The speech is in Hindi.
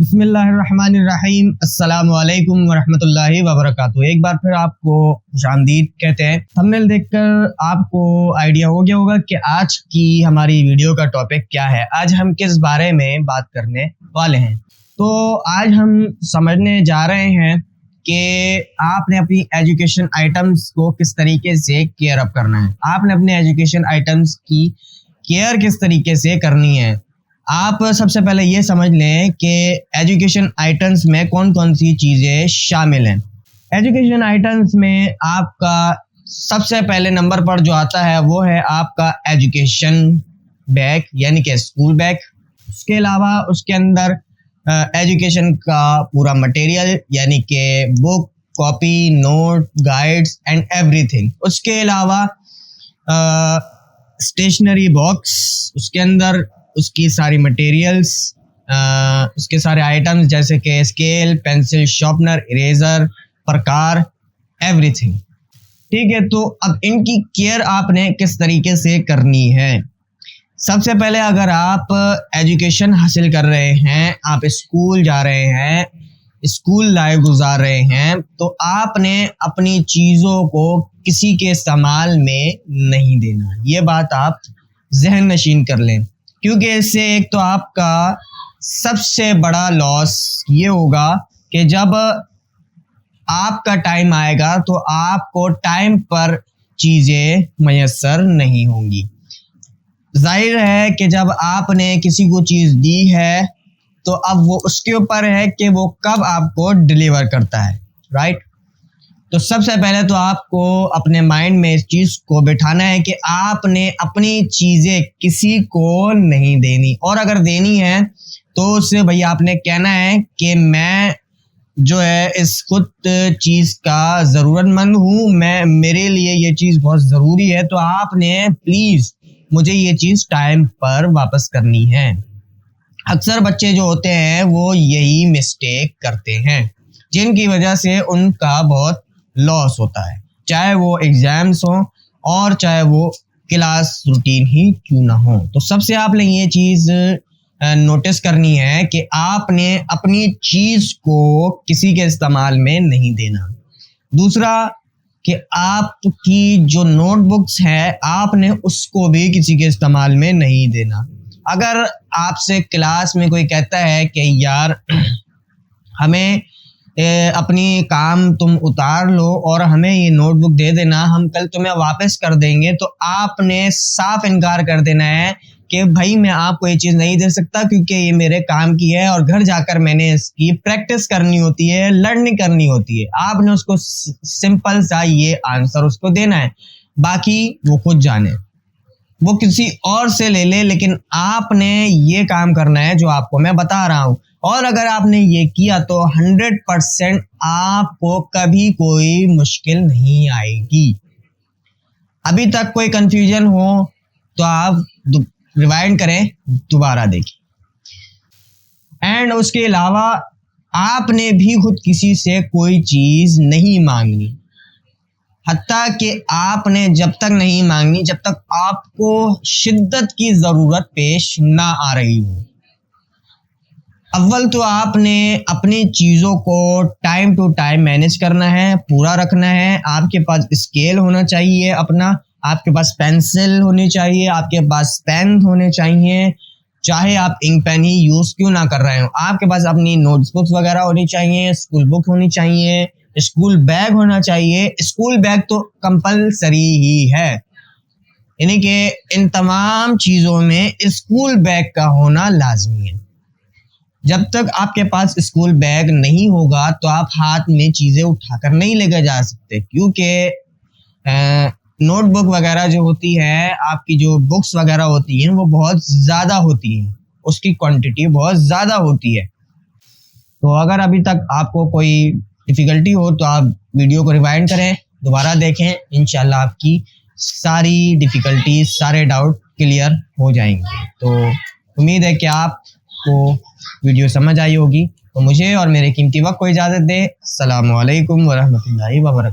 बिस्मिल्लाहिर्रहमानिर्रहीम अस्सलामुअलैकुम वरहमतुल्लाहि वबरकातुहू। एक बार फिर आपको खुशामदीद कहते हैं। थंबनेल देखकर आपको आइडिया हो गया होगा कि आज की हमारी वीडियो का टॉपिक क्या है। आज हम किस बारे में बात करने वाले हैं। तो आज हम समझने जा रहे हैं कि आपने अपनी एजुकेशन आइटम्स को किस तरीके से केयर अप करना है। आपने अपने एजुकेशन आइटम्स की केयर किस तरीके से करनी है। आप सबसे पहले ये समझ लें कि एजुकेशन आइटम्स में कौन कौन सी चीज़ें शामिल हैं। एजुकेशन आइटम्स में आपका सबसे पहले नंबर पर जो आता है वो है आपका एजुकेशन बैग, यानी कि स्कूल बैग। उसके अलावा उसके अंदर एजुकेशन का पूरा मटेरियल, यानी कि book, copy, note, guides and everything. उसके अलावा स्टेशनरी बॉक्स, उसके अंदर उसकी सारी मटेरियल्स, उसके सारे आइटम्स जैसे कि स्केल, पेंसिल, शार्पनर, इरेजर, प्रकार, एवरीथिंग। ठीक है, तो अब इनकी केयर आपने किस तरीके से करनी है। सबसे पहले अगर आप एजुकेशन हासिल कर रहे हैं, आप स्कूल जा रहे हैं, स्कूल लाइफ गुजार रहे हैं, तो आपने अपनी चीज़ों को किसी के इस्तेमाल में नहीं देना। ये बात आप जहन नशीन कर लें, क्योंकि इससे एक तो आपका सबसे बड़ा लॉस ये होगा कि जब आपका टाइम आएगा तो आपको टाइम पर चीज़ें मयसर नहीं होंगी। जाहिर है कि जब आपने किसी को चीज़ दी है तो अब वो उसके ऊपर है कि वो कब आपको डिलीवर करता है, राइट। तो सबसे पहले तो आपको अपने माइंड में इस चीज़ को बिठाना है कि आपने अपनी चीज़ें किसी को नहीं देनी, और अगर देनी है तो उससे भैया आपने कहना है कि मैं जो है इस खुद चीज़ का ज़रूरतमंद हूँ, मेरे लिए ये चीज़ बहुत ज़रूरी है, तो आपने प्लीज़ मुझे ये चीज़ टाइम पर वापस करनी है। अक्सर बच्चे जो होते हैं वो यही मिस्टेक करते हैं, जिनकी वजह से उनका बहुत लॉस होता है, चाहे वो एग्जाम्स हो और चाहे वो क्लास रूटीन ही क्यों ना हो। तो सबसे आपने ये चीज़ नोटिस करनी है कि आपने अपनी चीज़ को किसी के इस्तेमाल में नहीं देना। दूसरा कि आपकी जो नोटबुक्स है आपने उसको भी किसी के इस्तेमाल में नहीं देना। अगर आपसे क्लास में कोई कहता है कि यार हमें अपनी काम तुम उतार लो और हमें ये नोटबुक दे देना, हम कल तुम्हें वापस कर देंगे, तो आपने साफ इनकार कर देना है कि भाई मैं आपको ये चीज़ नहीं दे सकता क्योंकि ये मेरे काम की है और घर जाकर मैंने इसकी प्रैक्टिस करनी होती है, लर्निंग करनी होती है। आपने उसको सिंपल सा ये आंसर उसको देना है, बाकी वो खुद जाने, वो किसी और से ले ले, लेकिन आपने ये काम करना है जो आपको मैं बता रहा हूँ। और अगर आपने ये किया तो 100% आपको कभी कोई मुश्किल नहीं आएगी। अभी तक कोई कंफ्यूजन हो तो आप रिवाइंड करें, दोबारा देखें। एंड उसके अलावा आपने भी खुद किसी से कोई चीज़ नहीं मांगनी, हत्ता कि आपने जब तक नहीं मांगनी जब तक आपको शिद्दत की ज़रूरत पेश ना आ रही हो। अव्वल तो आपने अपनी चीज़ों को टाइम टू टाइम मैनेज करना है, पूरा रखना है। आपके पास स्केल होना चाहिए अपना, आपके पास पेंसिल होनी चाहिए, आपके पास पेन होने चाहिए, चाहे आप इंक पेन ही यूज़ क्यों ना कर रहे हो। आपके पास अपनी नोटबुक्स वगैरह होनी चाहिए, स्कूल बुक होनी चाहिए, स्कूल बैग होना चाहिए। स्कूल बैग तो कंपलसरी ही है, यानी कि इन तमाम चीज़ों में स्कूल बैग का होना लाजमी है। जब तक आपके पास स्कूल बैग नहीं होगा तो आप हाथ में चीज़ें उठाकर नहीं लेकर जा सकते, क्योंकि नोटबुक वगैरह जो होती है, आपकी जो बुक्स वगैरह होती हैं वो बहुत ज़्यादा होती हैं, उसकी क्वांटिटी बहुत ज़्यादा होती है। तो अगर अभी तक आपको कोई डिफ़िकल्टी हो तो आप वीडियो को रिवाइंड करें, दोबारा देखें, इंशाल्लाह आपकी सारी डिफ़िकल्टीज, सारे डाउट क्लियर हो जाएंगे। तो उम्मीद है कि आपको वीडियो समझ आई होगी। तो मुझे और मेरे कीमती वक्त को इजाज़त दें। अस्सलामु अलैकुम वरहमतुल्लाहि वबरकातुहू।